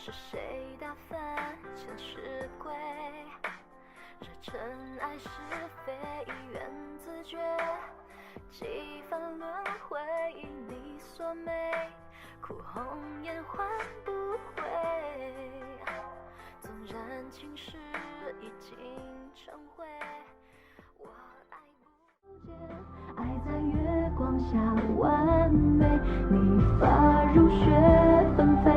是谁打翻前世轨？这尘埃是非，缘自觉，几番轮回，你所美，苦红颜换不回。纵然情史已经成灰，我爱不见，爱在月光下完美，你发如雪纷飞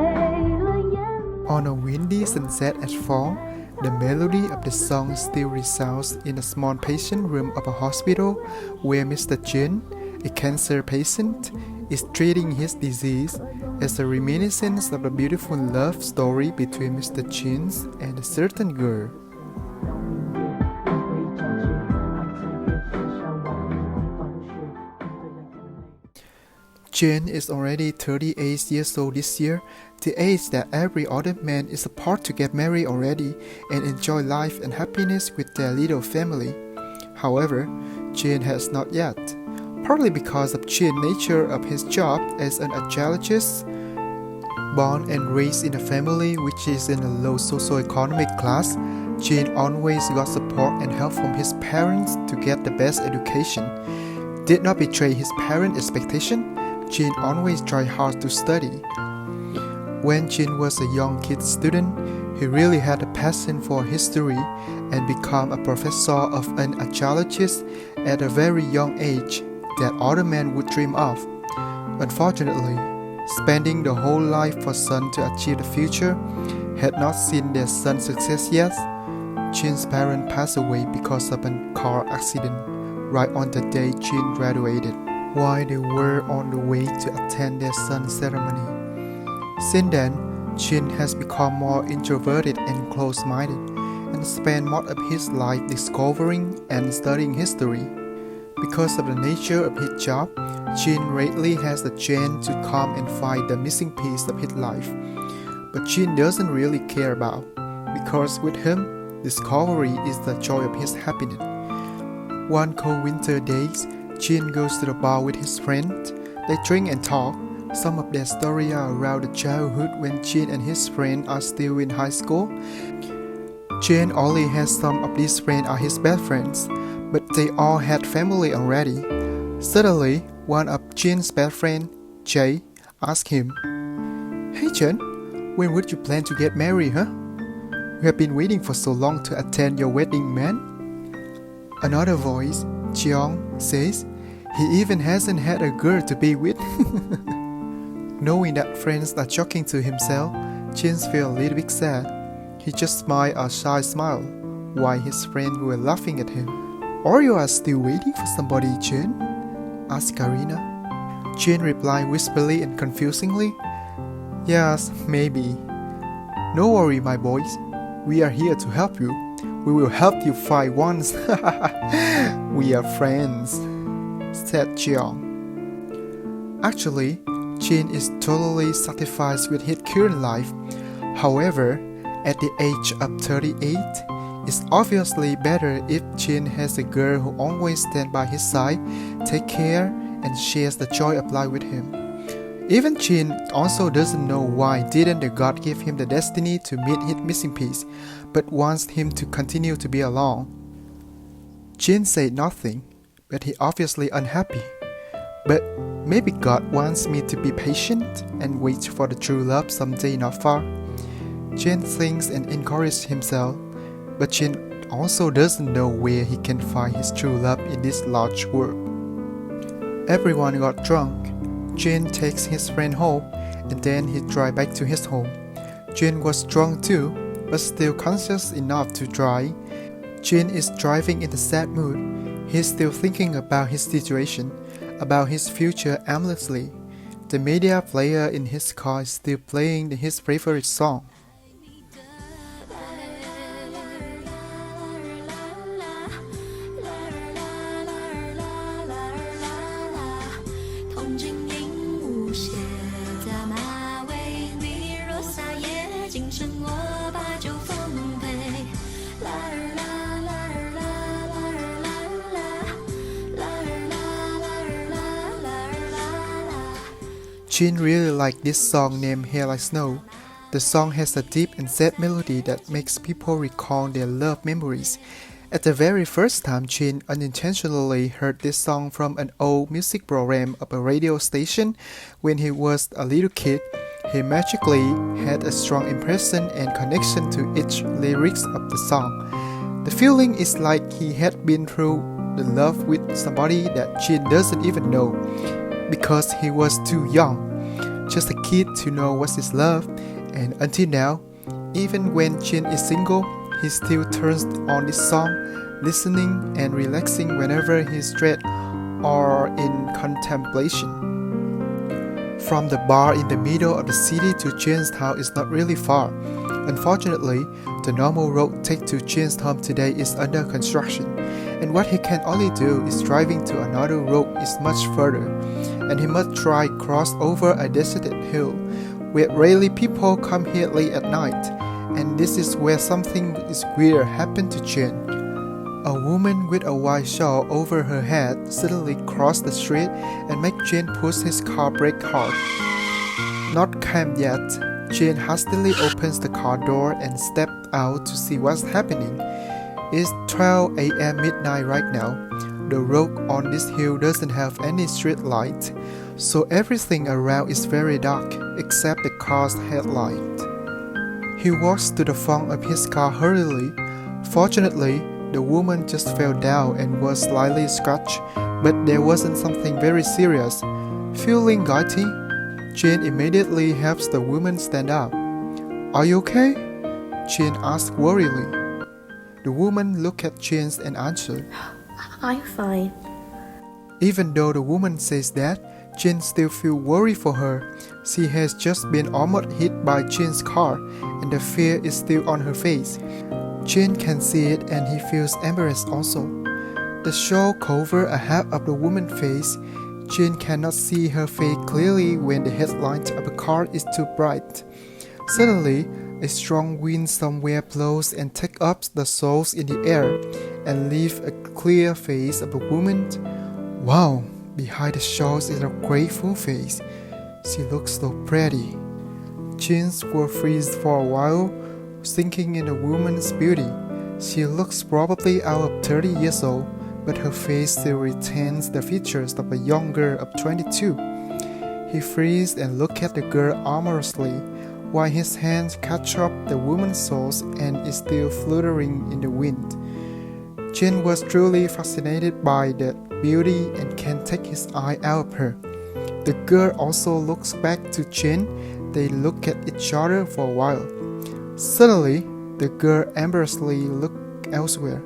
了眼。On a windy sunset at fall, the melody of the song still resounds in the small patient room of a hospital where Mr. Jin, a cancer patient, is treating his disease as a reminiscence of the beautiful love story between Mr. Jin and a certain girl. Jin is already 38 years old this year, the age that every other man is about to get married already and enjoy life and happiness with their little family. However, Jin has not yet, partly because of Jin's nature of his job as an archaeologist. Born and raised in a family which is in a low socioeconomic class, Jin always got support and help from his parents to get the best education. Did not betray his parents' expectation, Jin always tried hard to study. When Jin was a young kid student, he really had a passion for history and became a professor of an archaeologist at a very young age that other men would dream of. Unfortunately, spending the whole life for son to achieve the future had not seen their son's success yet. Jin's parents passed away because of a car accident right on the day Jin graduated, while they were on the way to attend their son's ceremony. Since then, Jin has become more introverted and close-minded, and spent most of his life discovering and studying history. Because of the nature of his job, Jin rarely has the chance to come and find the missing piece of his life. But Jin doesn't really care about, because with him, discovery is the joy of his happiness. One cold winter day, Jin goes to the bar with his friend. They drink and talk. Some of their stories are around the childhood when Jin and his friend are still in high school. Jin only has some of these friends are his best friends, but they all had family already. Suddenly, one of Jin's best friends, Jay, asked him, "Hey Jin, when would you plan to get married, huh? We have been waiting for so long to attend your wedding, man." Another voice, Jeong, says, he even hasn't had a girl to be with. Knowing that friends are joking to himself, Jin feels a little bit sad. He just smiled a shy smile, while his friends were laughing at him. "Or you are still waiting for somebody, Jin?" asked Karina. Jin replied whisperly and confusingly, "Yes, maybe." "No worry, my boys. We are here to help you. We will help you find once." "We are friends," said Jeong. Actually, Jin is totally satisfied with his current life. However, at the age of 38, it's obviously better if Jin has a girl who always stands by his side, takes care, and shares the joy of life with him. Even Jin also doesn't know why didn't the God give him the destiny to meet his missing piece, but wants him to continue to be alone. Jin said nothing, but he obviously unhappy. But maybe God wants me to be patient and wait for the true love someday not far. Jin thinks and encourages himself, but Jin also doesn't know where he can find his true love in this large world. Everyone got drunk. Jin takes his friend home, and then he drives back to his home. Jin was drunk too, but still conscious enough to drive. Jin is driving in a sad mood. He's still thinking about his situation, about his future aimlessly. The media player in his car is still playing his favorite song. Jin really liked this song named Hair Like Snow. The song has a deep and sad melody that makes people recall their love memories. At the very first time, Jin unintentionally heard this song from an old music program of a radio station when he was a little kid. He magically had a strong impression and connection to each lyrics of the song. The feeling is like he had been through the love with somebody that Jin doesn't even know, because he was too young, just a kid to know what is love. And until now, even when Jin is single, he still turns on this song, listening and relaxing whenever he's stressed or in contemplation. From the bar in the middle of the city to Jin's house is not really far. Unfortunately, the normal road take to Jin's home today is under construction, and what he can only do is driving to another road is much further, and he must try cross over a deserted hill, where rarely people come here late at night, and this is where something is weird happened to Jin. A woman with a white shawl over her head suddenly crossed the street and made Jin push his car brake hard. Not calm yet, Jin hastily opens the car door and steps out to see what's happening. It's 12 a.m. midnight right now. The road on this hill doesn't have any street light, so everything around is very dark except the car's headlight. He walks to the front of his car hurriedly. Fortunately, the woman just fell down and was slightly scratched, but there wasn't something very serious. Feeling guilty, Jin immediately helps the woman stand up. "Are you okay?" Jin asks worriedly. The woman looked at Jin and answered, "I'm fine." Even though the woman says that, Jin still feels worried for her. She has just been almost hit by Jin's car, and the fear is still on her face. Jin can see it and he feels embarrassed also. The shawl covers a half of the woman's face. Jin cannot see her face clearly when the headlight of the car is too bright. Suddenly, a strong wind somewhere blows and takes up the souls in the air and leaves a clear face of a woman. Wow, behind the shawl is a grateful face. She looks so pretty. Jin will freeze for a while, thinking in the woman's beauty. She looks probably out of 30 years old, but her face still retains the features of a young girl of 22. He freezes and looks at the girl amorously, while his hands catch up the woman's soles and is still fluttering in the wind. Jin was truly fascinated by that beauty and can't take his eye out of her. The girl also looks back to Jin. They look at each other for a while. Suddenly, the girl embarrassedly looked elsewhere.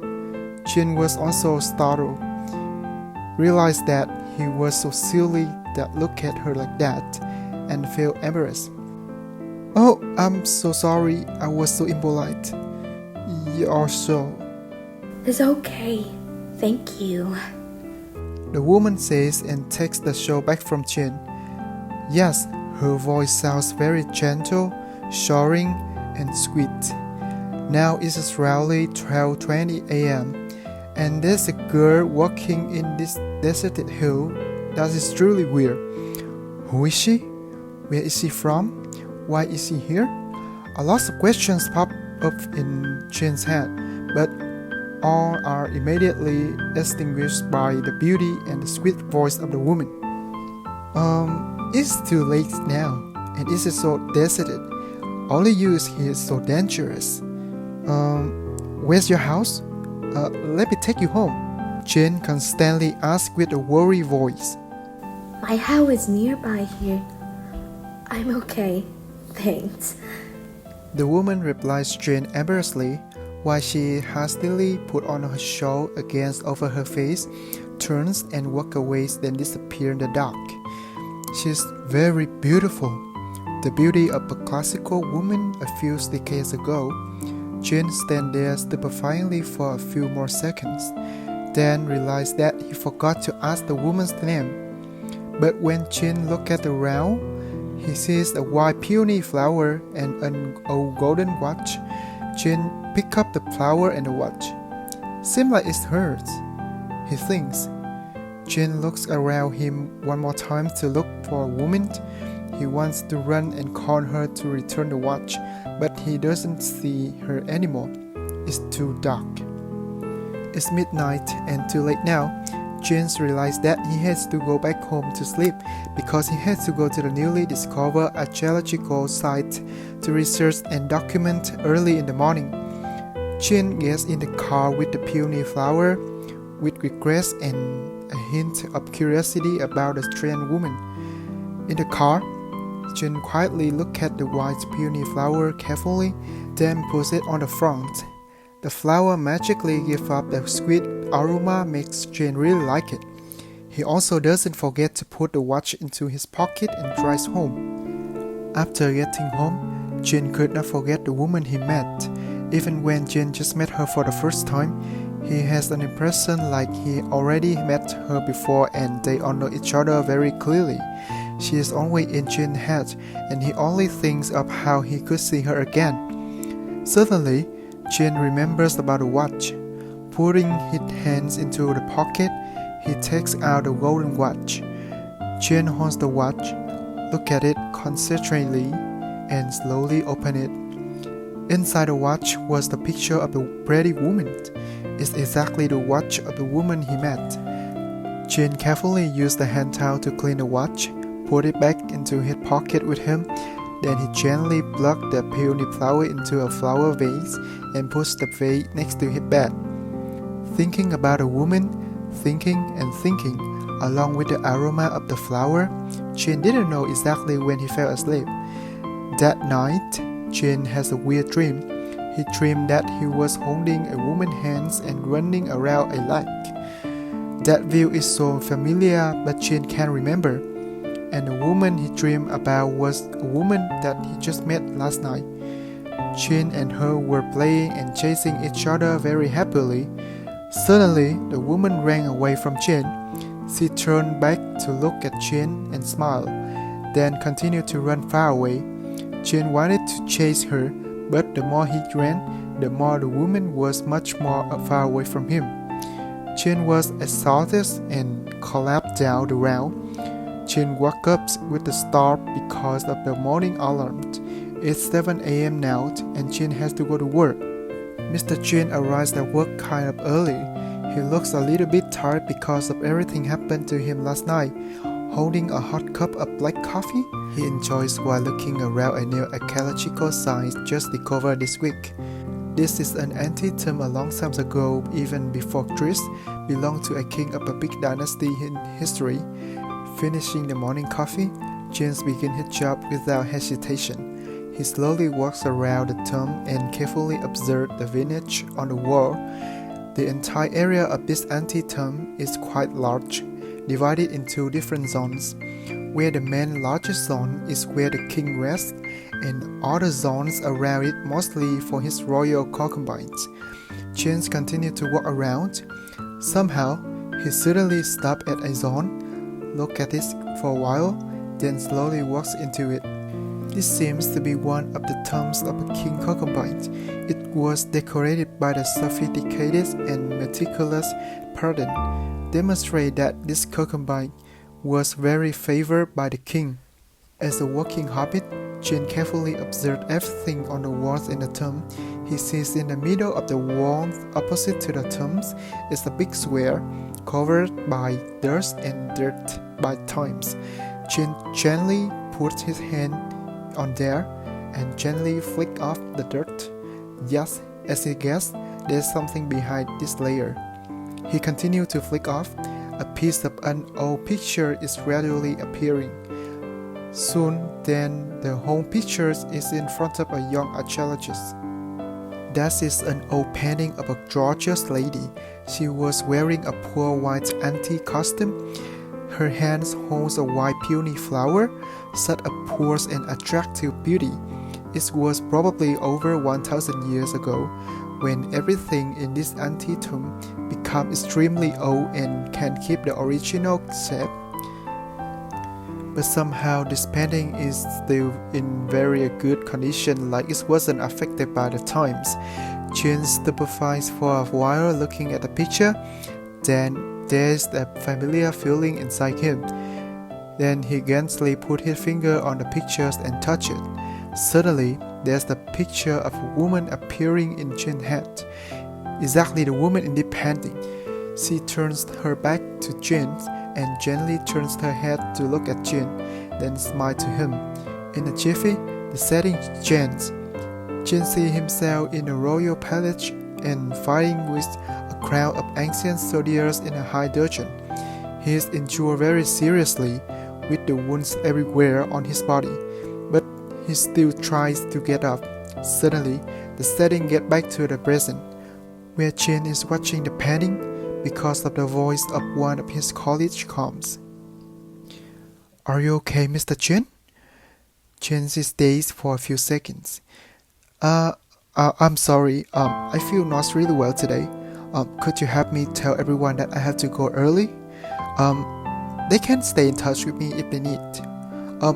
Jin was also startled, realized that he was so silly that looked at her like that, and felt embarrassed. "Oh, I'm so sorry, I was so impolite." "You're so..." "It's okay. Thank you." the woman says and takes the shawl back from Jin. Yes, her voice sounds very gentle, showering, and sweet. Now it is roughly 12:20 a.m. and there's a girl walking in this deserted hill. That is truly weird. Who is she? Where is she from? Why is she here? A lot of questions pop up in Jin's head, but all are immediately extinguished by the beauty and the sweet voice of the woman. It's too late now, and it is so deserted. Only you is here so dangerous. Where's your house? Let me take you home. Jin constantly asks with a worried voice. "My house is nearby here. I'm okay, thanks." The woman replies Jin embarrassedly, while she hastily put on her shawl again over her face, turns and walks away, then disappears in the dark. She's very beautiful, the beauty of a classical woman a few decades ago. Jin stands there stupefyingly for a few more seconds, then realized that he forgot to ask the woman's name. But when Jin looked around, he sees a white peony flower and an old golden watch. Jin picks up the flower and the watch. Seems like it's hers, he thinks. Jin looks around him one more time to look for a woman. He wants to run and call her to return the watch, but he doesn't see her anymore. It's too dark. It's midnight and too late now. James realized that he has to go back home to sleep because he has to go to the newly discovered archaeological site to research and document early in the morning. Jin gets in the car with the peony flower, with regrets and a hint of curiosity about the strange woman. In the car, Jin quietly looks at the white peony flower carefully, then puts it on the front. The flower magically gives up the sweet aroma makes Jin really like it. He also doesn't forget to put the watch into his pocket and drives home. After getting home, Jin could not forget the woman he met. Even when Jin just met her for the first time, he has an impression like he already met her before and they all know each other very clearly. She is always in Jin's head and he only thinks of how he could see her again. Suddenly, Jin remembers about the watch. Putting his hands into the pocket, he takes out the golden watch. Jin holds the watch, look at it concentratedly, and slowly open it. Inside the watch was the picture of a pretty woman. It's exactly the watch of the woman he met. Jin carefully used the hand towel to clean the watch, put it back into his pocket with him. Then he gently plucked the peony flower into a flower vase and puts the vase next to his bed. Thinking about a woman, thinking and thinking, along with the aroma of the flower, Jin didn't know exactly when he fell asleep. That night, Jin has a weird dream. He dreamed that he was holding a woman's hands and running around a lake. That view is so familiar, but Jin can't remember. And the woman he dreamed about was a woman that he just met last night. Jin and her were playing and chasing each other very happily. Suddenly, the woman ran away from Jin. She turned back to look at Jin and smiled, then continued to run far away. Jin wanted to chase her, but the more he ran, the more the woman was much more far away from him. Jin was exhausted and collapsed down the round. Jin woke up with a start because of the morning alarm. It's 7 a.m. now and Jin has to go to work. Mr. Jin arrives at work kind of early. He looks a little bit tired because of everything happened to him last night. Holding a hot cup of black coffee, he enjoys while looking around a new archaeological site just discovered this week. This is an antique tomb a long time ago, even before Christ, belonged to a king of a big dynasty in history. Finishing the morning coffee, James begins his job without hesitation. He slowly walks around the tomb and carefully observes the vintage on the wall. The entire area of this antique tomb is quite large, divided into different zones, where the main largest zone is where the king rests, and other zones around it mostly for his royal concubines. James continued to walk around. Somehow, he suddenly stopped at a zone, looked at it for a while, then slowly walks into it. This seems to be one of the tombs of a king concubine. It was decorated by the sophisticated and meticulous pattern, demonstrate that this concubine was very favored by the king. As a walking hobbit, Jin carefully observed everything on the walls in the tomb. He sees in the middle of the wall opposite to the tombs is a big square covered by dust and dirt by times. Jin gently puts his hand on there and gently flick off the dirt. Yes, as he guessed, there's something behind this layer. He continued to flick off. A piece of an old picture is gradually appearing. Soon, then, the whole picture is in front of a young archaeologist. That is an old painting of a gorgeous lady. She was wearing a poor white antique costume. Her hands holds a white peony flower, such a poor and attractive beauty. It was probably over 1,000 years ago, when everything in this antique tomb became extremely old and can't keep the original shape. But somehow this painting is still in very good condition, like it wasn't affected by the times. Jin stupefied for a while looking at the picture. Then there's a familiar feeling inside him. Then he gently put his finger on the pictures and touched it. Suddenly, there's the picture of a woman appearing in Jin's head. Exactly the woman in the painting. She turns her back to Jin and gently turns her head to look at Jin, then smiled to him. In a jiffy, the setting changes. Jin sees himself in a royal palace and fighting with a crowd of ancient soldiers in a high dungeon. He is injured very seriously, with the wounds everywhere on his body, but he still tries to get up. Suddenly, the setting gets back to the present, where Jin is watching the painting because of the voice of one of his college comes. "Are you okay, Mr. Jin?" Jin is dazed for a few seconds. I'm sorry. I feel not really well today. Could you help me tell everyone that I have to go early? They can stay in touch with me if they need. I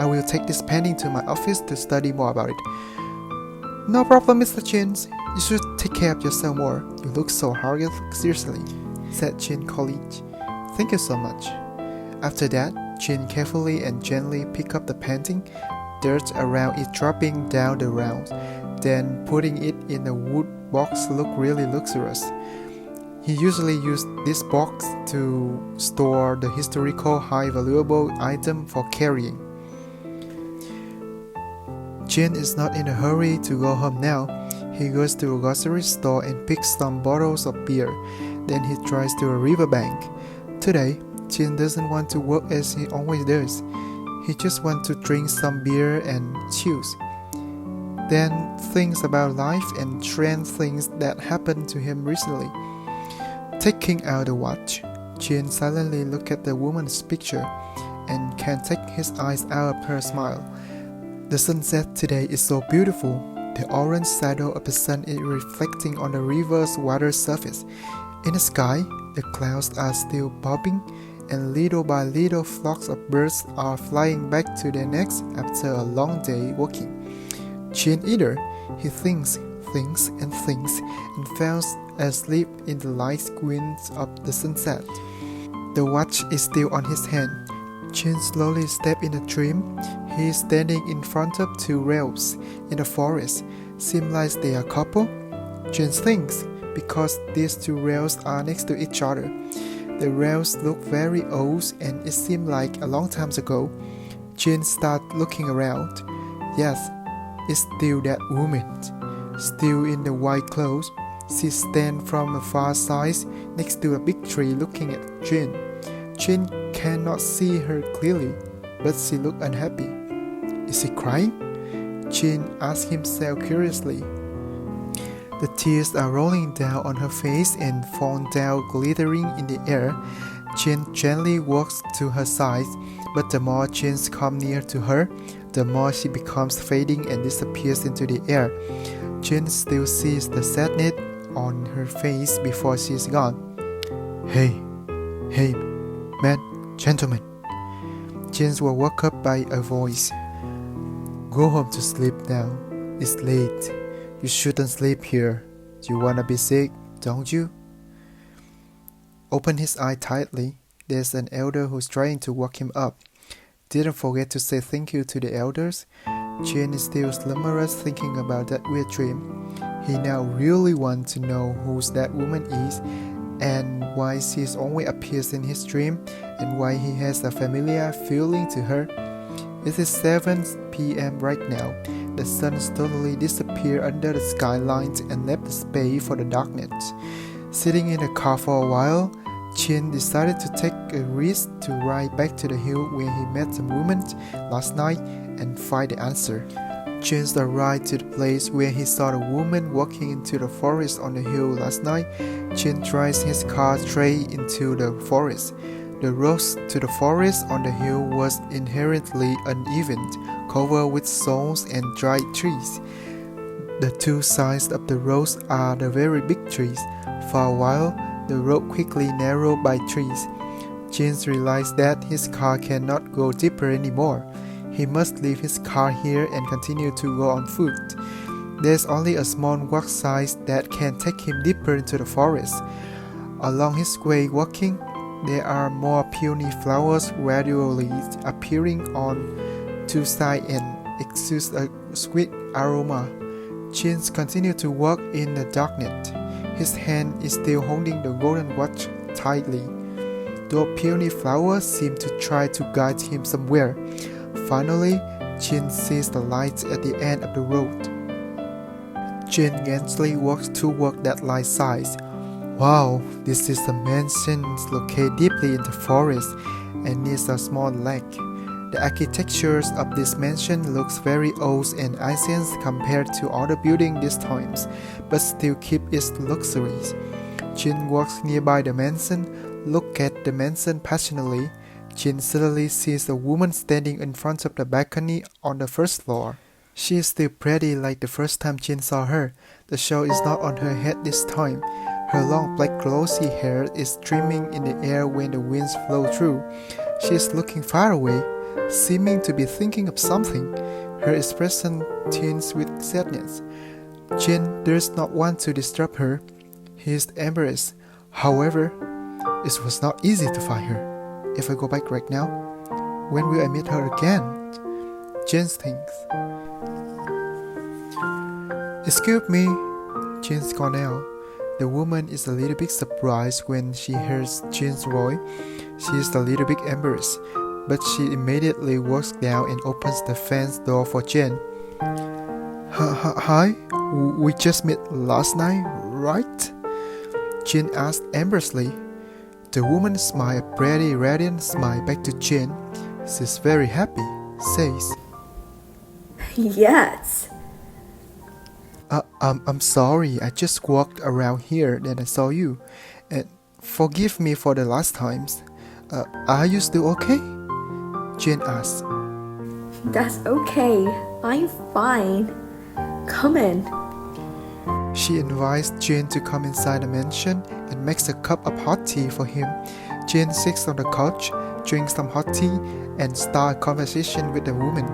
will take this painting to my office to study more about it. No problem, Mr. Jin. You should take care of yourself more. You look so hard, seriously, said Jin college. Thank you so much. After that, Jin carefully and gently picked up the painting, dirt around it dropping down the round, then putting it in a wood box looked really luxurious. He usually used this box to store the historical high valuable item for carrying. Jin is not in a hurry to go home now. He goes to a grocery store and picks some bottles of beer. Then he drives to a riverbank. Today, Jin doesn't want to work as he always does. He just wants to drink some beer and choose. Then thinks about life and strange things that happened to him recently. Taking out the watch, Jin silently looks at the woman's picture and can't take his eyes out of her smile. The sunset today is so beautiful. The orange shadow of the sun is reflecting on the river's water surface. In the sky, the clouds are still bobbing, and little by little flocks of birds are flying back to their nests after a long day walking. Jin either, he thinks and falls asleep in the light gleams of the sunset. The watch is still on his hand. Jin slowly steps in a dream. He is standing in front of two rails in the forest. Seems like they are a couple. Jin thinks because these two rails are next to each other. The rails look very old and it seemed like a long time ago. Jin starts looking around. Yes, it's still that woman. Still in the white clothes. She stands from the far side next to a big tree looking at Jin. Jin cannot see her clearly, but she looks unhappy. Is she crying? Jin asks himself curiously. The tears are rolling down on her face and fall down glittering in the air. Jin gently walks to her side, but the more Jin comes near to her, the more she becomes fading and disappears into the air. Jin still sees the sadness on her face before she is gone. Hey, man, gentlemen. Jin was woke up by a voice. Go home to sleep now. It's late. You shouldn't sleep here. You wanna be sick, don't you? Open his eye tightly. There's an elder who's trying to wake him up. Didn't forget to say thank you to the elders. Jin is still slumberous thinking about that weird dream. He now really wants to know who that woman is and why she always appears in his dream and why he has a familiar feeling to her. It is 7 p.m. right now. The sun totally disappeared under the skyline and left the space for the darkness. Sitting in the car for a while, Jin decided to take a risk to ride back to the hill where he met the woman last night and find the answer. Jin arrived to the place where he saw the woman walking into the forest on the hill last night. Jin drives his car straight into the forest. The road to the forest on the hill was inherently uneven, covered with stones and dried trees. The two sides of the road are the very big trees. For a while, the road quickly narrowed by trees. Jin realized that his car cannot go deeper anymore. He must leave his car here and continue to go on foot. There's only a small walk size that can take him deeper into the forest. Along his way walking, there are more peony flowers gradually appearing on two sides and exude a sweet aroma. Jin continues to walk in the darkness. His hand is still holding the golden watch tightly. The peony flowers seem to try to guide him somewhere. Finally, Jin sees the lights at the end of the road. Jin gently walks toward that light side. Wow, this is a mansion located deeply in the forest and near a small lake. The architecture of this mansion looks very old and ancient compared to other buildings these times, but still keep its luxuries. Jin walks nearby the mansion, look at the mansion passionately. Jin suddenly sees a woman standing in front of the balcony on the first floor. She is still pretty like the first time Jin saw her. The shawl is not on her head this time. Her long black glossy hair is streaming in the air when the winds blow through. She is looking far away, seeming to be thinking of something. Her expression tinged with sadness. Jin does not want to disturb her. He is embarrassed. However, it was not easy to find her. If I go back right now, when will I meet her again? Jin thinks. Excuse me, Jin's gone now. The woman is a little bit surprised when she hears Jin's voice. She is a little bit embarrassed, but she immediately walks down and opens the fence door for Jin. Hi, we just met last night, right? Jin asked embarrassedly. The woman smiled a pretty radiant smile back to Jin. She's very happy, says, Yes. I'm sorry, I just walked around here then I saw you. And forgive me for the last times. Are you still okay? Jin asked. That's okay. I'm fine. Come in. She invites Jin to come inside the mansion and makes a cup of hot tea for him. Jin sits on the couch, drinks some hot tea, and starts a conversation with the woman.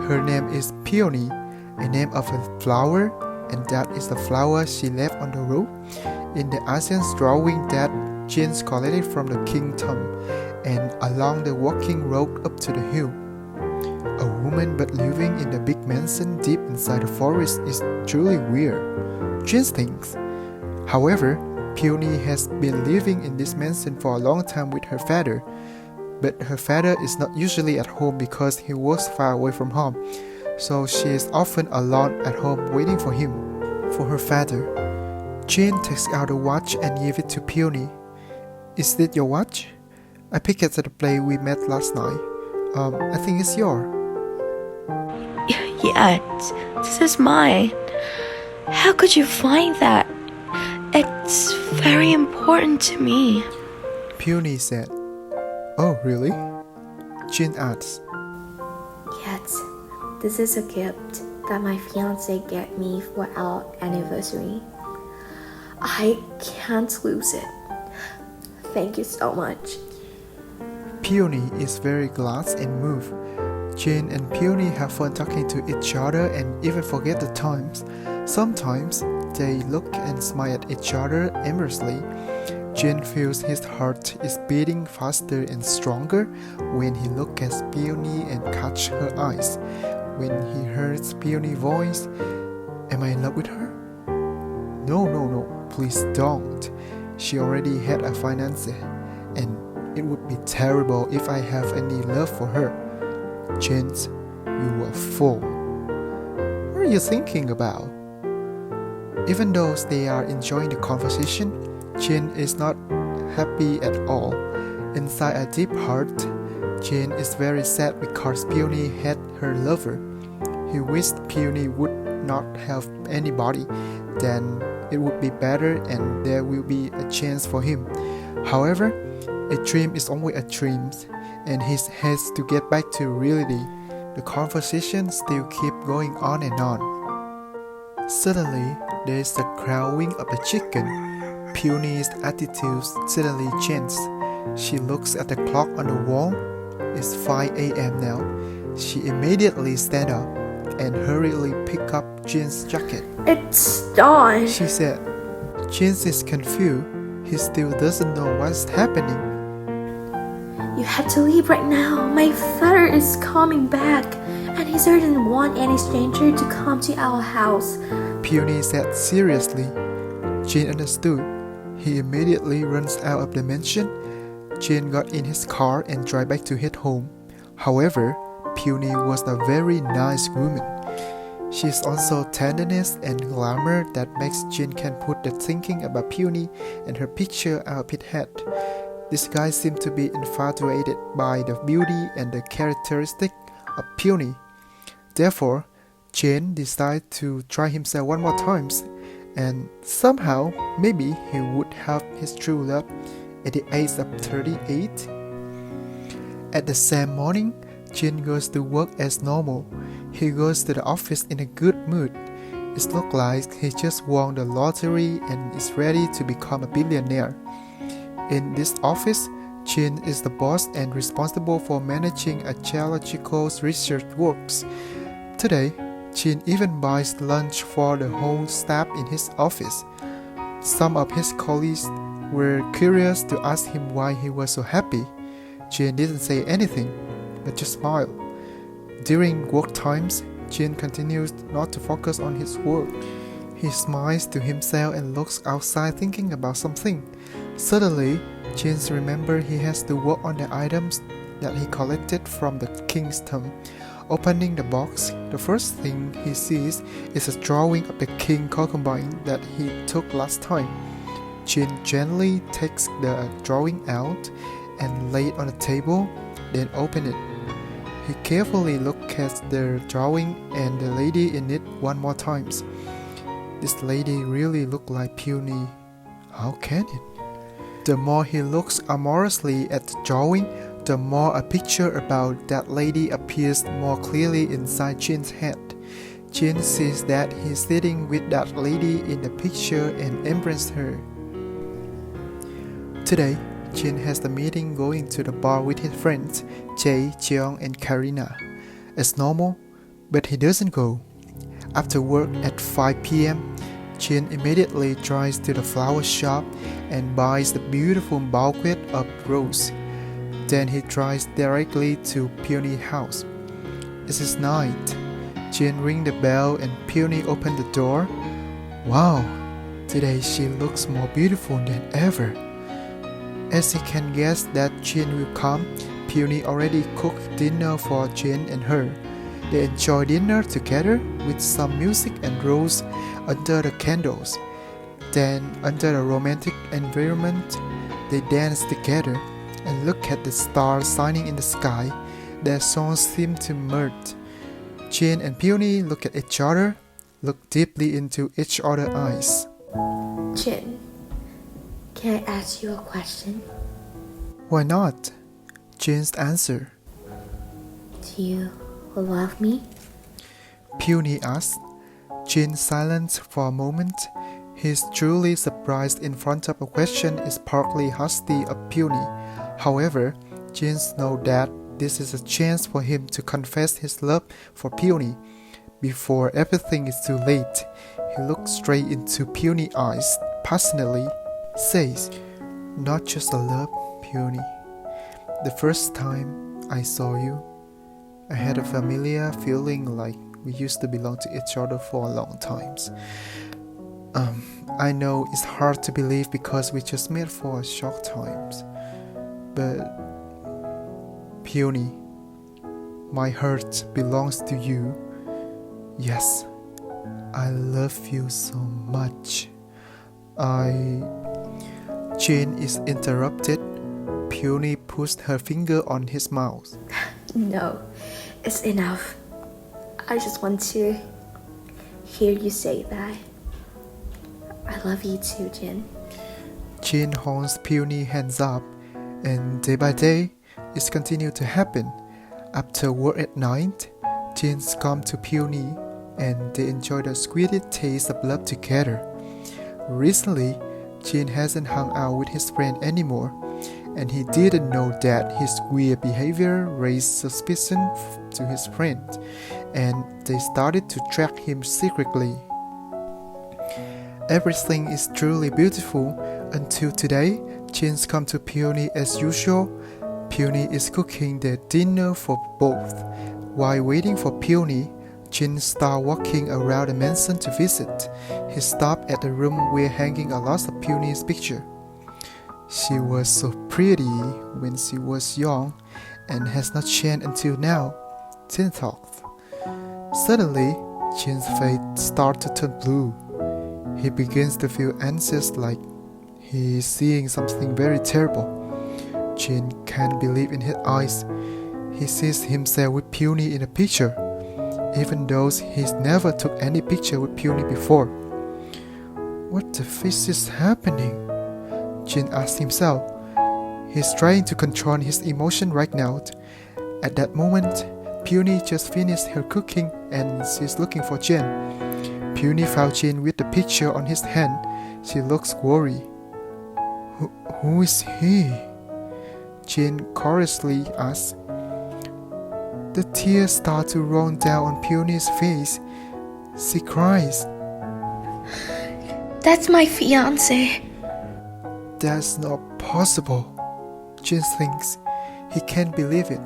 Her name is Peony, a name of a flower, and that is the flower she left on the road in the ancient drawing that Jin collected from the kingdom and along the walking road up to the hill. A woman but living in the big mansion deep inside the forest is truly weird, Jin thinks. However, Peony has been living in this mansion for a long time with her father, but her father is not usually at home because he works far away from home, so she is often alone at home waiting for him. For her father, Jin takes out a watch and gives it to Peony. Is it your watch? I picked it at the place we met last night. I think it's yours. Yeah, this is mine. How could you find that? It's very important to me. Peony said. Oh, really? Jin asked. Yes, this is a gift that my fiance gave me for our anniversary. I can't lose it. Thank you so much. Peony is very glad and moved. Jin and Peony have fun talking to each other and even forget the times. Sometimes they look and smile at each other aimlessly. Jin feels his heart is beating faster and stronger when he looks at Peony and catches her eyes. When he hears Peony's voice, am I in love with her? No, please don't. She already had a fiancé, and it would be terrible if I have any love for her. Jin, you are a fool. What are you thinking about? Even though they are enjoying the conversation, Jin is not happy at all. Inside a deep heart, Jin is very sad because Peony had her lover. He wished Peony would not have anybody, then it would be better and there will be a chance for him. However, a dream is only a dream, and he has to get back to reality. The conversation still keeps going on and on. Suddenly, there is the crowing of a chicken. Peony's attitude suddenly changes. She looks at the clock on the wall. It's 5 a.m. now. She immediately stands up and hurriedly picks up Jin's jacket. It's dawn. She said. Jin is confused. He still doesn't know what's happening. You have to leave right now. My father is coming back, and he doesn't want any stranger to come to our house. Peony said seriously. Jin understood. He immediately runs out of the mansion. Jin got in his car and drive back to his home. However, Peony was a very nice woman. She is also tenderness and glamour that makes Jin can put the thinking about Peony and her picture out of his head. This guy seemed to be infatuated by the beauty and the characteristic of Peony. Therefore, Jin decided to try himself one more time, and somehow, maybe he would have his true love at the age of 38. At the same morning, Jin goes to work as normal. He goes to the office in a good mood. It looks like he just won the lottery and is ready to become a billionaire. In this office, Jin is the boss and responsible for managing archaeological research works. Today, Jin even buys lunch for the whole staff in his office. Some of his colleagues were curious to ask him why he was so happy. Jin didn't say anything, but just smiled. During work times, Jin continues not to focus on his work. He smiles to himself and looks outside thinking about something. Suddenly, Jin remembers he has to work on the items that he collected from the king's tomb. Opening the box, the first thing he sees is a drawing of the king concubine that he took last time. Jin gently takes the drawing out and lay it on the table, then open it. He carefully looks at the drawing and the lady in it one more time. This lady really looked like Peony. How can it? The more he looks amorously at the drawing, the more a picture about that lady appears more clearly inside Jin's head. Jin sees that he's sitting with that lady in the picture and embraces her. Today, Jin has the meeting going to the bar with his friends, Jae, Jeong, and Karina. It's normal, but he doesn't go. After work at 5 p.m., Jin immediately drives to the flower shop and buys the beautiful bouquet of roses. Then he drives directly to Peony's house. It is night. Jin rings the bell and Peony opens the door. Wow, today she looks more beautiful than ever. As he can guess that Jin will come, Peony already cooked dinner for Jin and her. They enjoy dinner together with some music and roses under the candles. Then, under the romantic environment, they dance together and look at the stars shining in the sky. Their songs seem to merge. Jin and Peony look at each other, look deeply into each other's eyes. Jin, can I ask you a question? Why not? Jin's answer. Do you love me? Peony asked. Jin silent for a moment. He's truly surprised in front of a question is partly husky of Peony. However, Jin knows that this is a chance for him to confess his love for Peony. Before everything is too late, he looks straight into Peony's eyes, passionately, says, "Not just a love, Peony. The first time I saw you, I had a familiar feeling like we used to belong to each other for a long time. I know it's hard to believe because we just met for a short time. But, Peony, my heart belongs to you. Yes, I love you so much. Jin is interrupted. Peony pushed her finger on his mouth. No, it's enough. I just want to hear you say that. I love you too, Jin. Jin holds Peony's hands up, and day by day, it's continued to happen. After work at night, Jin's come to Peony, and they enjoy the sweetest taste of love together. Recently, Jin hasn't hung out with his friend anymore, and he didn't know that his weird behavior raised suspicion to his friend, and they started to track him secretly. Everything is truly beautiful until today. Jin's come to Peony as usual. Peony is cooking the dinner for both. While waiting for Peony, Jin started walking around the mansion to visit. He stopped at the room where hanging a lot of Peony's picture. She was so pretty when she was young and has not changed until now, Jin thought. Suddenly, Jin's face started to turn blue. He begins to feel anxious, like he is seeing something very terrible. Jin can't believe in his eyes. He sees himself with Peony in a picture, even though he's never took any picture with Peony before. What the fish is happening? Jin asked himself. He's trying to control his emotion right now. At that moment, Peony just finished her cooking and she's looking for Jin. Peony found Jin with the picture on his hand. She looks worried. Who is he? Jin curiously asked. The tears start to roll down on Peony's face. She cries. That's my fiance. That's not possible. Jin thinks. He can't believe it.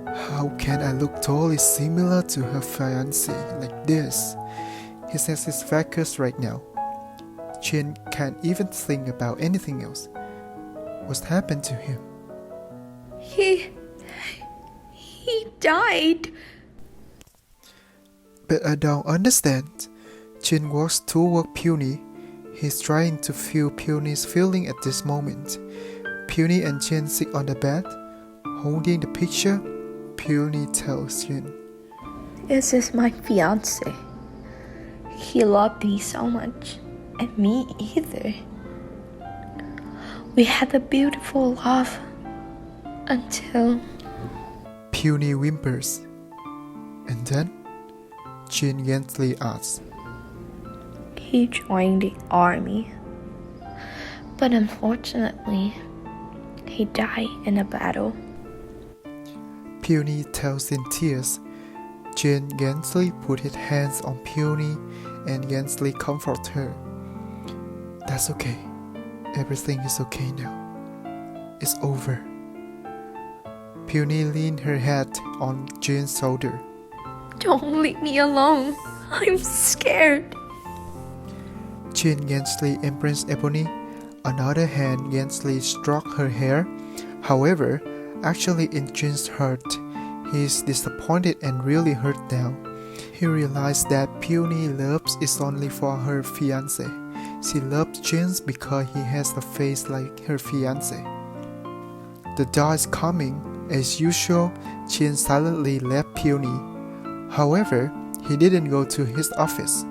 How can I look totally similar to her fiancé like this? He says he's focused right now. Jin can't even think about anything else. What's happened to him? He died. But I don't understand. Jin walks toward Peony. He's trying to feel Peony's feeling at this moment. Peony and Jin sit on the bed, holding the picture. Peony tells Jin, This is my fiance. He loved me so much, and me either. We had a beautiful love until... Peony whimpers. And then, Jin gently asks, He joined the army. But unfortunately, he died in a battle. Peony tells in tears. Jin gently put his hands on Peony and gently comforts her. That's okay. Everything is okay now. It's over. Peony leaned her head on Jin's shoulder. Don't leave me alone. I'm scared. Jin gently embraced Ebony. Another hand gently stroked her hair. However, actually in Jin's heart, he is disappointed and really hurt now. He realized that Peony loves is only for her fiancé. She loves Jin because he has a face like her fiancé. The dawn is coming. As usual, Jin silently left Peony. However, he didn't go to his office.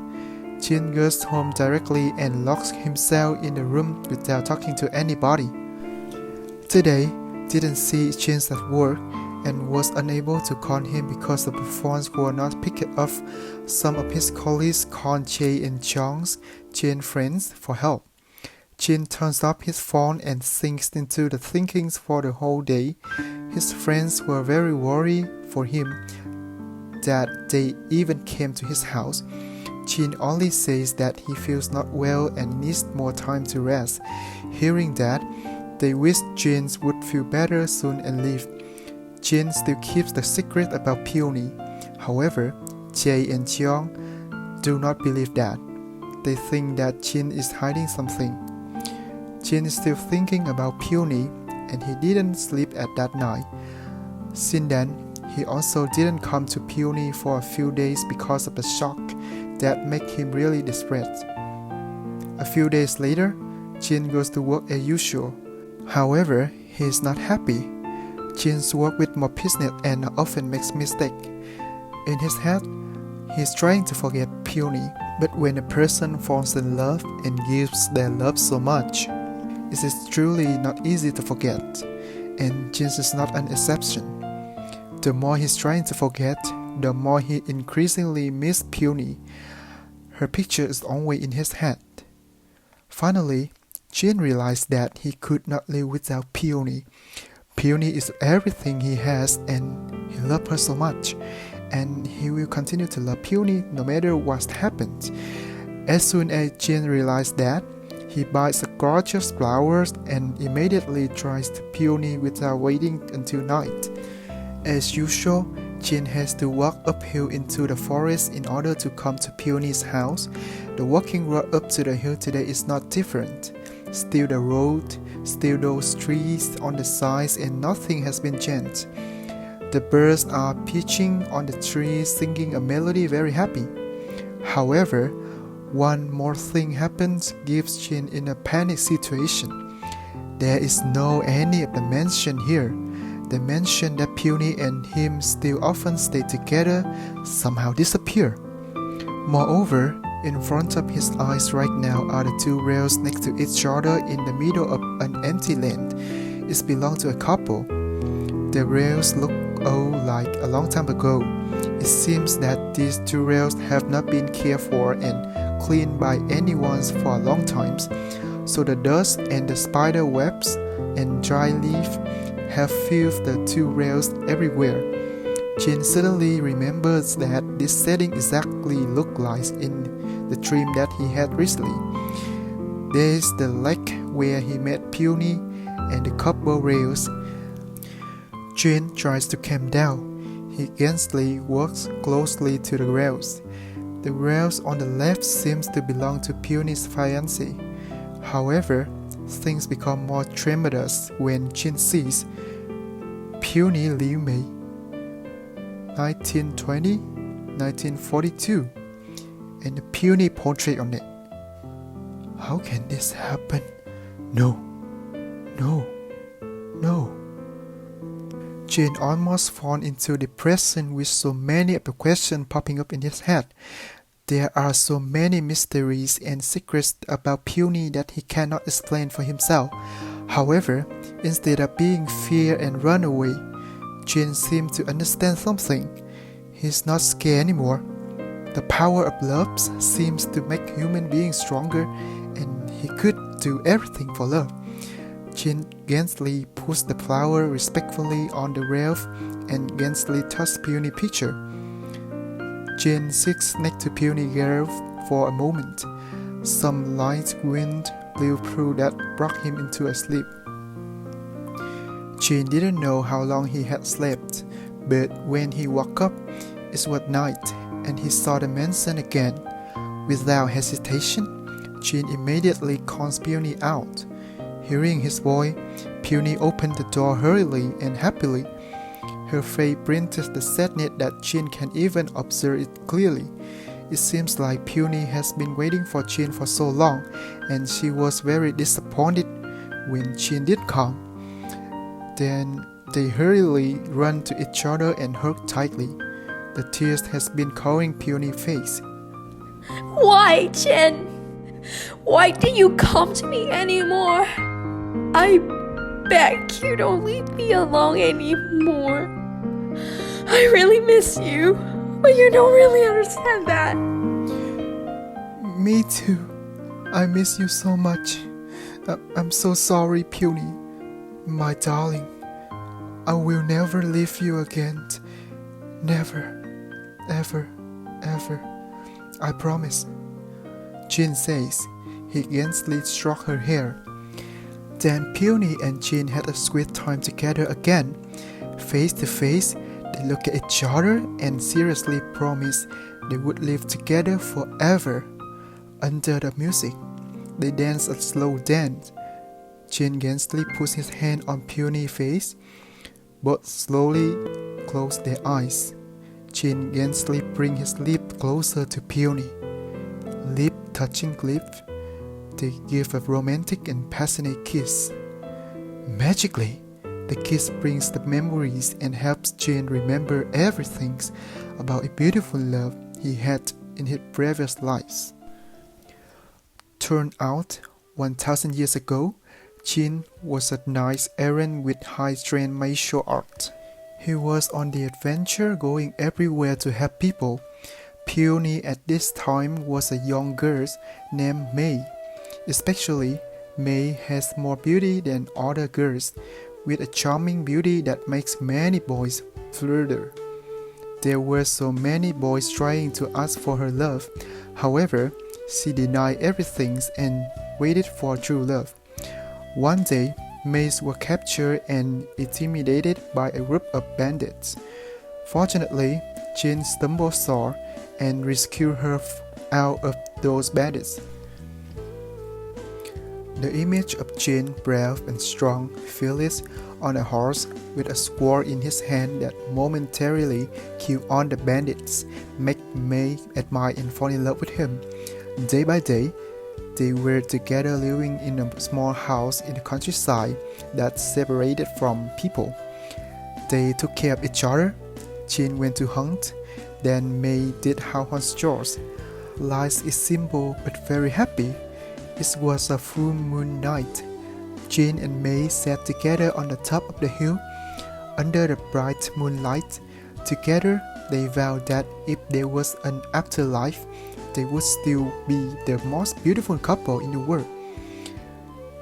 Jin goes home directly and locks himself in the room without talking to anybody. Today, didn't see Jin at work and was unable to call him because the phones were not picked up. Some of his colleagues called Jay and John's Jin friends for help. Jin turns off his phone and sinks into the thinkings for the whole day. His friends were very worried for him that they even came to his house. Jin only says that he feels not well and needs more time to rest. Hearing that, they wish Jin would feel better soon and leave. Jin still keeps the secret about Peony. However, Jay and Jeong do not believe that. They think that Jin is hiding something. Jin is still thinking about Peony, and he didn't sleep at that night. Since then, he also didn't come to Peony for a few days because of the shock that made him really distressed. A few days later, Jin goes to work as usual. However, he is not happy. Jin works with more business and often makes mistakes. In his head, he is trying to forget Peony, but when a person falls in love and gives their love so much, it is truly not easy to forget, and Jin is not an exception. The more he's trying to forget, the more he increasingly misses Peony. Her picture is always in his head. Finally, Jin realized that he could not live without Peony. Peony is everything he has, and he loves her so much, and he will continue to love Peony no matter what happens. As soon as Jin realized that, He buys the gorgeous flowers and immediately drives to Peony without waiting until night. As usual, Jin has to walk uphill into the forest in order to come to Peony's house. The walking road up to the hill today is not different. Still the road, still those trees on the sides, and nothing has been changed. The birds are pitching on the trees, singing a melody very happy. However, one more thing happens gives Jin in a panic situation. There is no any of the mansion here. The mansion that Peony and him still often stay together somehow disappear. Moreover, in front of his eyes right now are the two rails next to each other in the middle of an empty land. It belongs to a couple. The rails look old like a long time ago. It seems that these two rails have not been cared for and cleaned by anyone for a long time, so the dust and the spider webs and dry leaf have filled the two rails everywhere. Jin suddenly remembers that this setting exactly looked like in the dream that he had recently. There is the lake where he met Peony and the couple rails. Jin tries to calm down. He gently walks closely to the rails. The rails on the left seems to belong to Peony's fiancé. However, things become more tremendous when Jin sees Peony Liu Mei, 1920-1942, and the Peony portrait on it. How can this happen? No. Jin almost falls into depression with so many of the questions popping up in his head. There are so many mysteries and secrets about Peony that he cannot explain for himself. However, instead of being feared and run away, Jin seems to understand something. He's not scared anymore. The power of love seems to make human beings stronger, and he could do everything for love. Jin gently puts the flower respectfully on the rail and gently touches Peony's picture. Jin sits next to Peony girl for a moment. Some light wind blew through that brought him into a sleep. Jin didn't know how long he had slept, but when he woke up, it was night, and he saw the mansion again. Without hesitation, Jin immediately calls Peony out. Hearing his voice, Peony opened the door hurriedly and happily. Her face printed the sadness that Jin can even observe it clearly. It seems like Peony has been waiting for Jin for so long, and she was very disappointed when Jin did come. Then they hurriedly run to each other and hug tightly. The tears has been covering Peony's face. Why, Jen? Why didn't you come to me anymore? I beg you, don't leave me alone anymore. I really miss you, but you don't really understand that. Me too. I miss you so much. I'm so sorry, Peony. My darling, I will never leave you again. Never, ever, ever. I promise. Jin says. He gently stroked her hair. Then Peony and Jin had a sweet time together again. Face to face, they looked at each other and seriously promised they would live together forever. Under the music, they danced a slow dance. Jin gently puts his hand on Peony's face. Both slowly closed their eyes. Jin gently brings his lip closer to Peony. Lip touching lip, they give a romantic and passionate kiss. Magically, the kiss brings the memories and helps Jin remember everything about a beautiful love he had in his previous lives. Turned out, 1,000 years ago, Jin was a knight errant with high-trained martial art. He was on the adventure going everywhere to help people. Peony at this time was a young girl named May. Especially, May has more beauty than other girls, with a charming beauty that makes many boys flutter. There were so many boys trying to ask for her love. However, she denied everything and waited for true love. One day, Mays were captured and intimidated by a group of bandits. Fortunately, Jin stumbled saw and rescued her out of those bandits. The image of Jin, brave and strong, fearless, on a horse with a sword in his hand that momentarily killed all the bandits, made May admire and fall in love with him. Day by day, they were together living in a small house in the countryside that separated from people. They took care of each other. Jin went to hunt, then May did household chores. Life is simple but very happy. It was a full moon night. Jin and May sat together on the top of the hill under the bright moonlight. Together, they vowed that if there was an afterlife, they would still be the most beautiful couple in the world.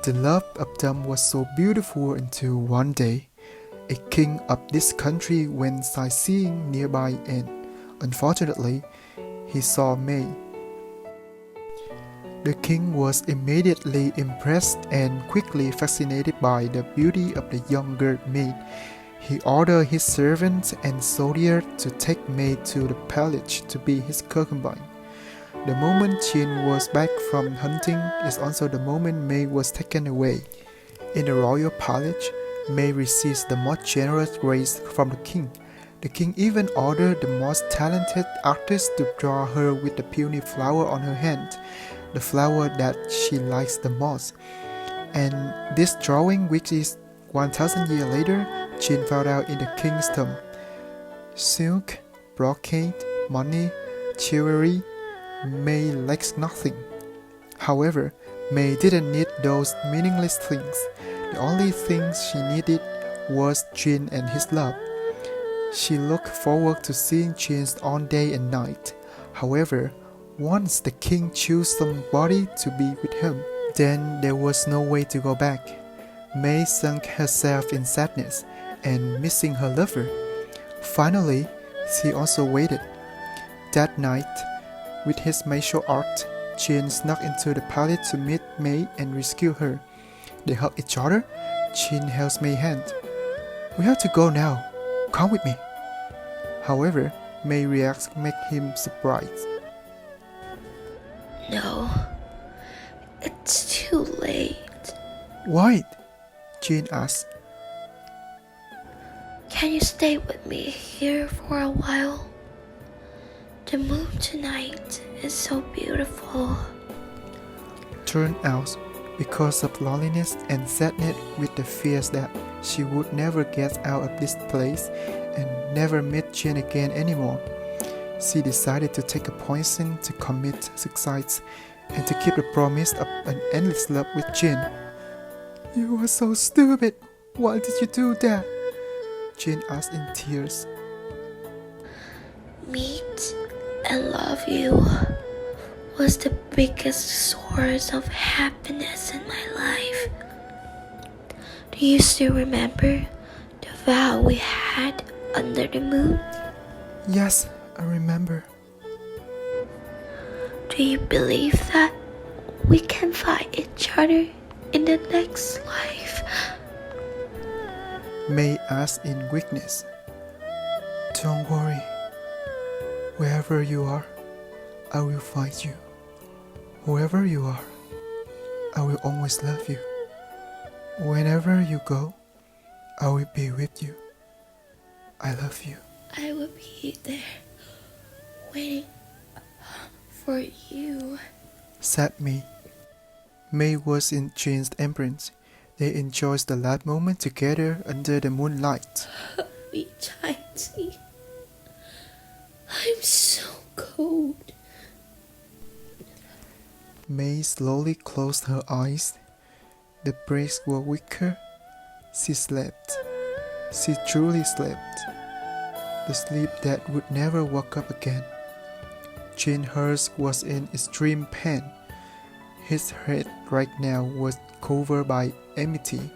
The love of them was so beautiful until one day, a king of this country went sightseeing nearby and, unfortunately, he saw May. The king was immediately impressed and quickly fascinated by the beauty of the younger maid. He ordered his servants and soldiers to take May to the palace to be his concubine. The moment Jin was back from hunting is also the moment May was taken away. In the royal palace, May receives the most generous grace from the king. The king even ordered the most talented artist to draw her with the peony flower on her hand, the flower that she likes the most. And this drawing, which is 1,000 years later, Jin found out in the king's tomb. Silk, brocade, money, jewelry, May lacks nothing. However, May didn't need those meaningless things. The only thing she needed was Jin and his love. She looked forward to seeing Jin all day and night. However, once the king chose somebody to be with him, then there was no way to go back. May sunk herself in sadness and missing her lover. Finally, she also waited. That night, with his martial art, Jin snuck into the palace to meet May and rescue her. They hugged each other. Jin held May's hand. "We have to go now. Come with me." However, May's reaction made him surprised. No, it's too late. "Why?" Jin asked. Can you stay with me here for a while? The moon tonight is so beautiful. Turned out, because of loneliness and sadness with the fears that she would never get out of this place and never meet Jin again anymore, she decided to take a poison to commit suicide and to keep the promise of an endless love with Jin. "You are so stupid. Why did you do that?" Jin asked in tears. Meet and love you was the biggest source of happiness in my life. Do you still remember the vow we had under the moon? "Yes, I remember." Do you believe that we can find each other in the next life? May asked in weakness. "Don't worry. Wherever you are, I will find you. Whoever you are, I will always love you. Whenever you go, I will be with you. I love you." I will be there waiting for you, said May. May was in Jin's embrace. They enjoyed the last moment together under the moonlight. Be tiny. I'm so cold. May slowly closed her eyes. The breaths were weaker. She slept. She truly slept. The sleep that would never wake up again. Jin Hurst was in extreme pain. His head right now was covered by enmity.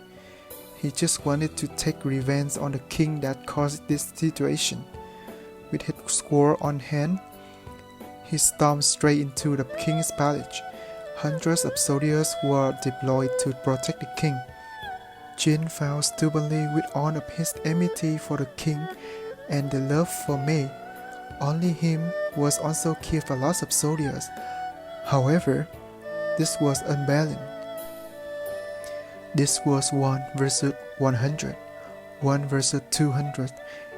He just wanted to take revenge on the king that caused this situation. With his sword on hand, he stormed straight into the king's palace. Hundreds of soldiers were deployed to protect the king. Jin fought stubbornly with all of his enmity for the king and the love for May. Only him was also killed by lots of soldiers. However, this was unbalanced. This was 1 versus 100, 1 versus 200,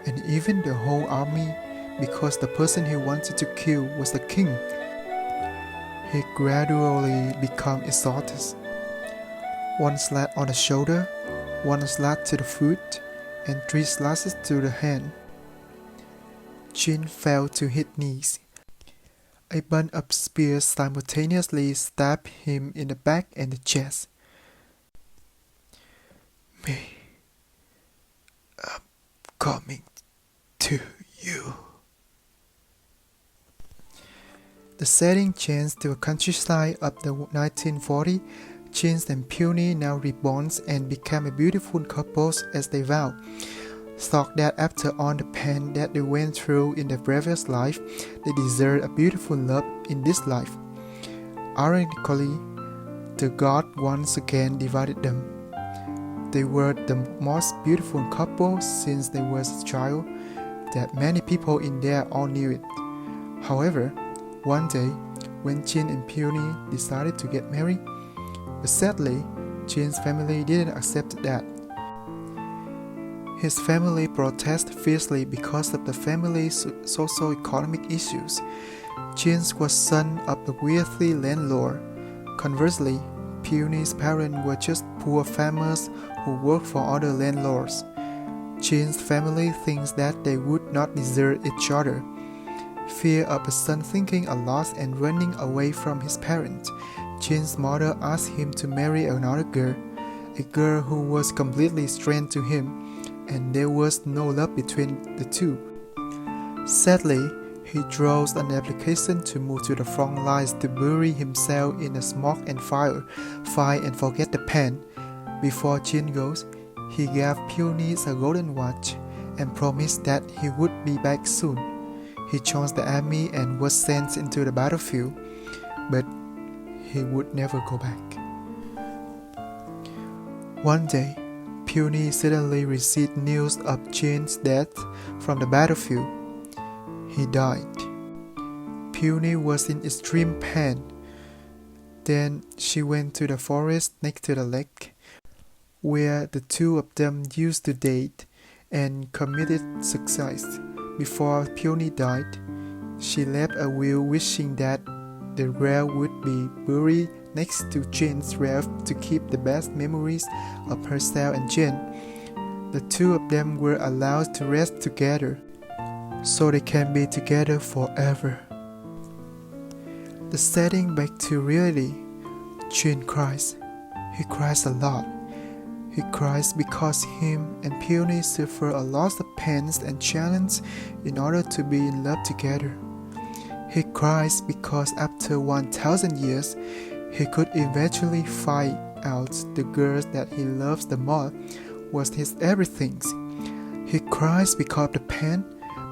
and even the whole army, because the person he wanted to kill was the king. He gradually became exhausted. One slash on the shoulder, one slash to the foot, and 3 slashes to the hand. Jin fell to his knees. A bunch of spears simultaneously stabbed him in the back and the chest. May, I'm coming to you. The setting changed to a countryside of the 1940s. Jin and Peony now reborn and became a beautiful couple as they vowed. Thought that after all the pain that they went through in their previous life, they deserve a beautiful love in this life. Ironically, the God once again divided them. They were the most beautiful couple since they were a child, that many people in there all knew it. However, one day, when Jin and Peony decided to get married, but sadly, Jin's family didn't accept that. His family protested fiercely because of the family's socio-economic issues. Jin was son of a wealthy landlord. Conversely, Peony's parents were just poor farmers who worked for other landlords. Jin's family thinks that they would not desert each other. Fear of a son thinking a loss and running away from his parents, Jin's mother asked him to marry another girl, a girl who was completely strange to him, and there was no love between the two. Sadly, he draws an application to move to the front lines to bury himself in the smoke and fire, fight and forget the pain. Before Jin goes, he gave Peony a golden watch and promised that he would be back soon. He joined the army and was sent into the battlefield, but he would never go back. One day, Peony suddenly received news of Jin's death from the battlefield. He died. Peony was in extreme pain. Then she went to the forest next to the lake, where the two of them used to date, and committed suicide. Before Peony died, she left a will wishing that the grave would be buried next to Jin's grave to keep the best memories of herself and Jin. The two of them were allowed to rest together, so they can be together forever. The setting back to reality, Jin cries. He cries a lot. He cries because him and Peony suffer a lot of pains and challenges in order to be in love together. He cries because after 1,000 years, he could eventually find out the girl that he loves the most was his everything. He cries because of the pain,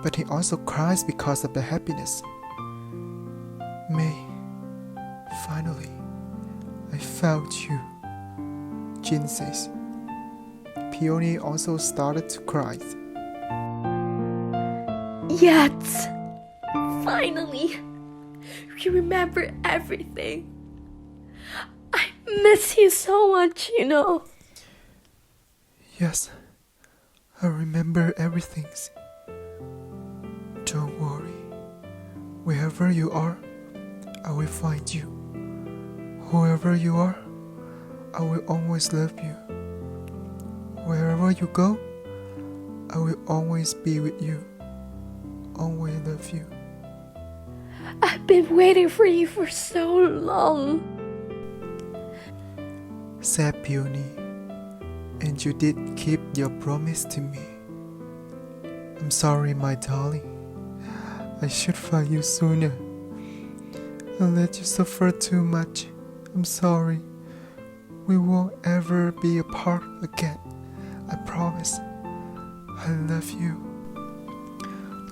but he also cries because of the happiness. May, finally, I found you, Jin says. Peony also started to cry. Yes! Finally! You remember everything. I miss you so much, you know. Yes, I remember everything. Don't worry. Wherever you are, I will find you. Whoever you are, I will always love you. Wherever you go, I will always be with you. Always love you. I've been waiting for you for so long. Said Peony, and you did keep your promise to me. I'm sorry, my darling. I should find you sooner. I let you suffer too much. I'm sorry. We won't ever be apart again. I promise. I love you.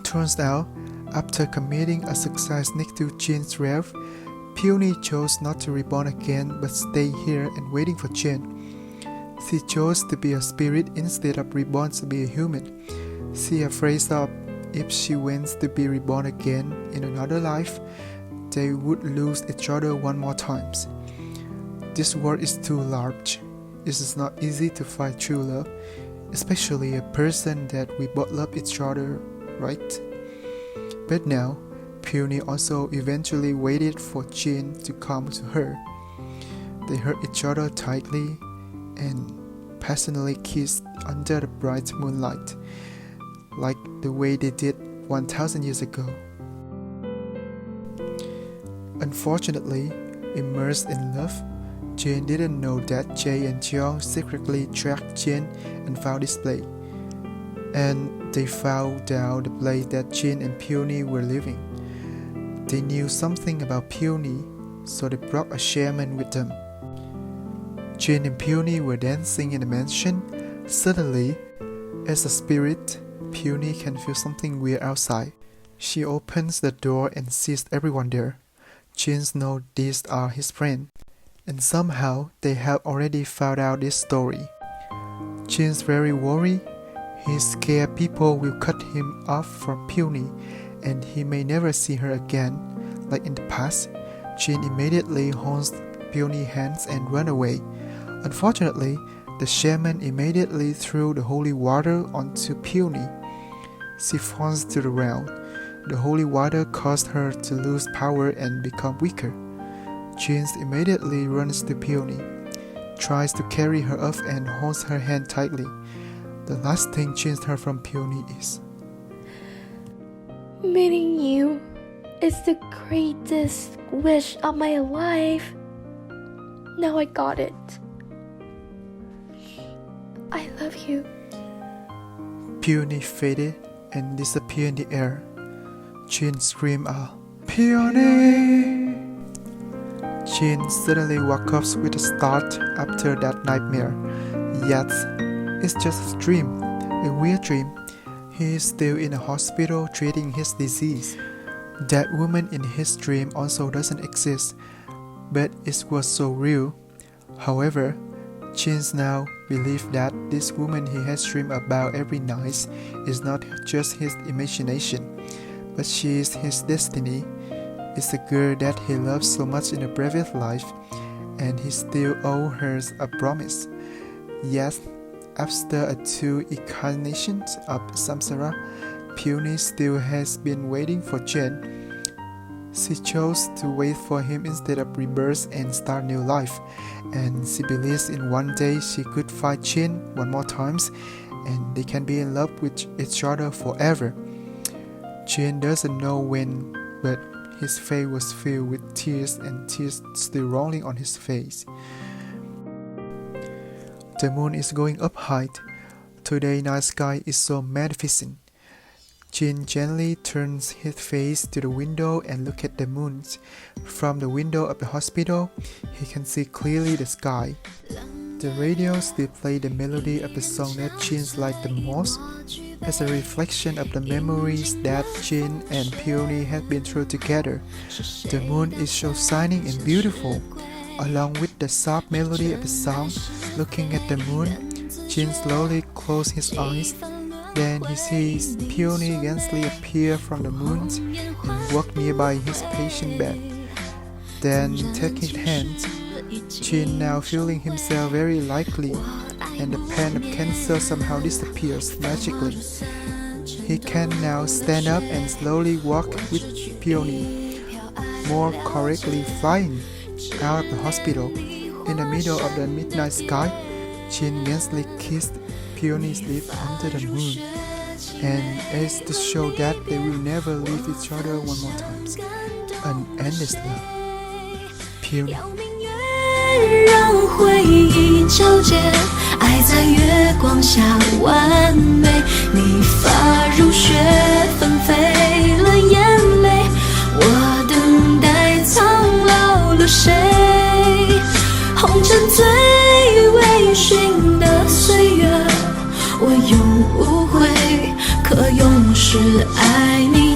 Turns out, after committing a suicide next to Jin's grave, Peony chose not to reborn again but stay here and waiting for Jin. She chose to be a spirit instead of reborn to be a human. She afraid of if she wants to be reborn again in another life, they would lose each other one more time. This world is too large. It is not easy to find true love, especially a person that we both love each other, right? But now, Peony also eventually waited for Jin to come to her. They held each other tightly and passionately kissed under the bright moonlight, like the way they did 1,000 years ago. Unfortunately, immersed in love, Jin didn't know that Jae and Jeong secretly tracked Jin and found this place. And they found out the place that Jin and Peony were living. They knew something about Peony, so they brought a shaman with them. Jin and Peony were dancing in the mansion. Suddenly, as a spirit, Peony can feel something weird outside. She opens the door and sees everyone there. Jin knows these are his friends, and somehow they have already found out this story. Jin's very worried. He's scared people will cut him off from Peony, and he may never see her again. Like in the past, Jin immediately holds Peony's hands and runs away. Unfortunately, the shaman immediately threw the holy water onto Peony. She falls to the ground. The holy water caused her to lose power and become weaker. Jin immediately runs to Peony, tries to carry her up and holds her hand tightly. The last thing Jin heard from Peony is, Meeting you is the greatest wish of my life. Now I got it. I love you. Peony faded and disappeared in the air. Jin screamed out, Peony! Jin suddenly woke up with a start after that nightmare. Yet, it's just a dream, a weird dream. He is still in a hospital treating his disease. That woman in his dream also doesn't exist, but it was so real. However, Jin now believes that this woman he has dreamed about every night is not just his imagination, but she is his destiny. It's a girl that he loves so much in a previous life, and he still owes her a promise. Yes, after two incarnations of samsara, Peony still has been waiting for Jin. She chose to wait for him instead of rebirth and start new life, and she believes in one day she could find Jin one more time, and they can be in love with each other forever. Jin doesn't know when, but his face was filled with tears and tears still rolling on his face. The moon is going up high. Today's night sky is so magnificent. Jin gently turns his face to the window and looks at the moon. From the window of the hospital, he can see clearly the sky. The radio still plays the melody of the song that Jin liked the most, as a reflection of the memories that Jin and Peony had been through together. The moon is so shining and beautiful. Along with the soft melody of the song, looking at the moon, Jin slowly closes his eyes. Then he sees Peony gently appear from the moon and walk nearby his patient bed. Then take his hand. Jin now feeling himself very lightly, and the pain of cancer somehow disappears magically. He can now stand up and slowly walk with Peony, more correctly flying out of the hospital. In the middle of the midnight sky, Jin gently kissed Peony's lips under the moon, and as to show that they will never leave each other one more time. An endless love. Peony. 让回忆纠结，爱在月光下完美。你发如雪，纷飞了眼泪。我等待苍老了谁？红尘最微醺的岁月，我永无悔，可永世爱你。